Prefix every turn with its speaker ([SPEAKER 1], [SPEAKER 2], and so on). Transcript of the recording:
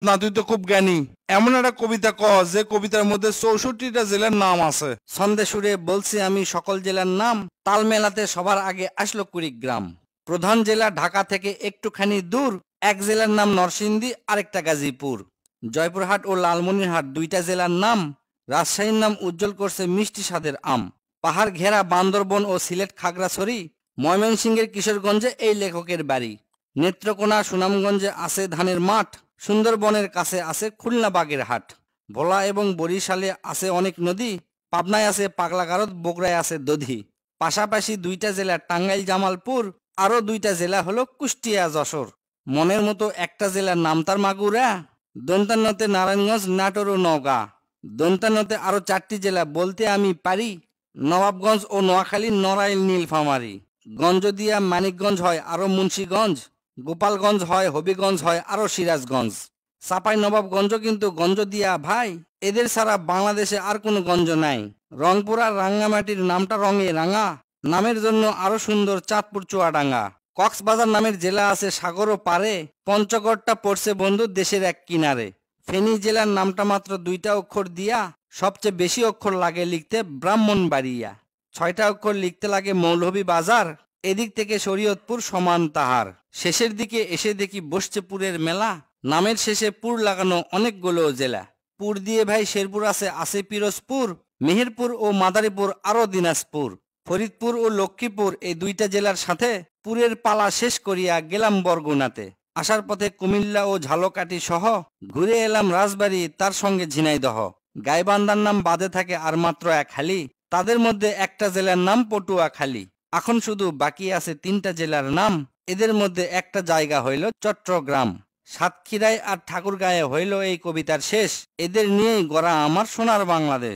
[SPEAKER 1] না তুই তো খুব জ্ঞানী। এমন একটা কবিতা ক যে কবিতার মধ্যে 64টা জেলার নাম আছে।
[SPEAKER 2] ছন্দে সুরে বলছি আমি সকল জেলার নাম, তাল মেলাতে সবার আগে আসলো কুড়িগ্রাম। প্রধান জেলা ঢাকা থেকে একটুখানি দূর, এক জেলার নাম নরসিংদী, আরেকটা গাজীপুর। জয়পুরহাট ও লালমনিরহাট দুইটা জেলার নাম, রাজশাহীর নাম উজ্জ্বল করছে মিষ্টি স্বাদের আম। পাহাড় ঘেরা বান্দরবন ও সিলেট খাগড়াছড়ি, ময়মনসিংহের কিশোরগঞ্জে এই লেখকের বাড়ি। নেত্রকোনা সুনামগঞ্জে আছে ধানের মাঠ, সুন্দরবনের কাছে আছে খুলনা বাগের হাট। ভোলা এবং বরিশালে আছে অনেক নদী, পাবনায় আছে পাগলাগারদ, বগুড়ায় আছে দধি। পাশাপাশি দুইটা জেলা টাঙ্গাইল জামালপুর, আরো দুইটা জেলা হলো কুষ্টিয়া যশোর। মনের মতো একটা জেলার নাম তার মাগুরা। দন্তান্নতে নারায়ণগঞ্জ, নাটোর ও নওগাঁ। দন্তান্নতে আরো 4টি জেলা বলতে আমি পারি, নবাবগঞ্জ ও নোয়াখালী, নড়াইল, নীলফামারী। গঞ্জদিয়া মানিকগঞ্জ হয় আরো মুন্সীগঞ্জ, গোপালগঞ্জ হয়, হবিগঞ্জ হয় আরো সিরাজগঞ্জ। চাপাই নবাবগঞ্জ কিন্তু গঞ্জ দিয়া ভাই, এদের ছাড়া বাংলাদেশে আর কোনো গঞ্জ নাই। রংপুর আর রাঙ্গামাটির নামটা রঙে রাঙা, নামের জন্য আরো সুন্দর চাঁদপুর চুয়াডাঙ্গা। কক্সবাজার নামের জেলা আছে সাগরও পারে, পঞ্চগড়টা পড়ছে বন্ধু দেশের এক কিনারে। ফেনী জেলার নামটা মাত্র 2টা অক্ষর দিয়া, সবচেয়ে বেশি অক্ষর লাগে লিখতে ব্রাহ্মণবাড়িয়া। 6টা অক্ষর লিখতে লাগে মৌলভী বাজার, এদিক থেকে শরীয়তপুর সমান তাহার। শেষের দিকে এসে দেখি বসছে পুরের মেলা, নামের শেষে পুর লাগানো অনেকগুলো জেলা। পুর দিয়ে ভাই শেরপুর আছে পিরোজপুর, মেহেরপুর ও মাদারীপুর আরো দিনাজপুর। ফরিদপুর ও লক্ষ্মীপুর এই দুইটা জেলার সাথে পুরের পালা শেষ করিয়া গেলাম বরগুনাতে। আসার পথে কুমিল্লা ও ঝালকাঠি সহ ঘুরে এলাম রাজবাড়ী, তার সঙ্গে ঝিনাইদহ। গাইবান্ধার নাম বাদে থাকে আর মাত্র এক হালি, তাদের মধ্যে একটা জেলার নাম পটুয়াখালী। এখন শুধু বাকি আছে 3টা জেলার নাম, এদের মধ্যে একটা জায়গা হইল চট্টগ্রাম। সাতক্ষীরায় আর ঠাকুরগাঁয়ে হইল এই কবিতার শেষ। এদের নিয়েই গড়া আমার সোনার বাংলাদেশ।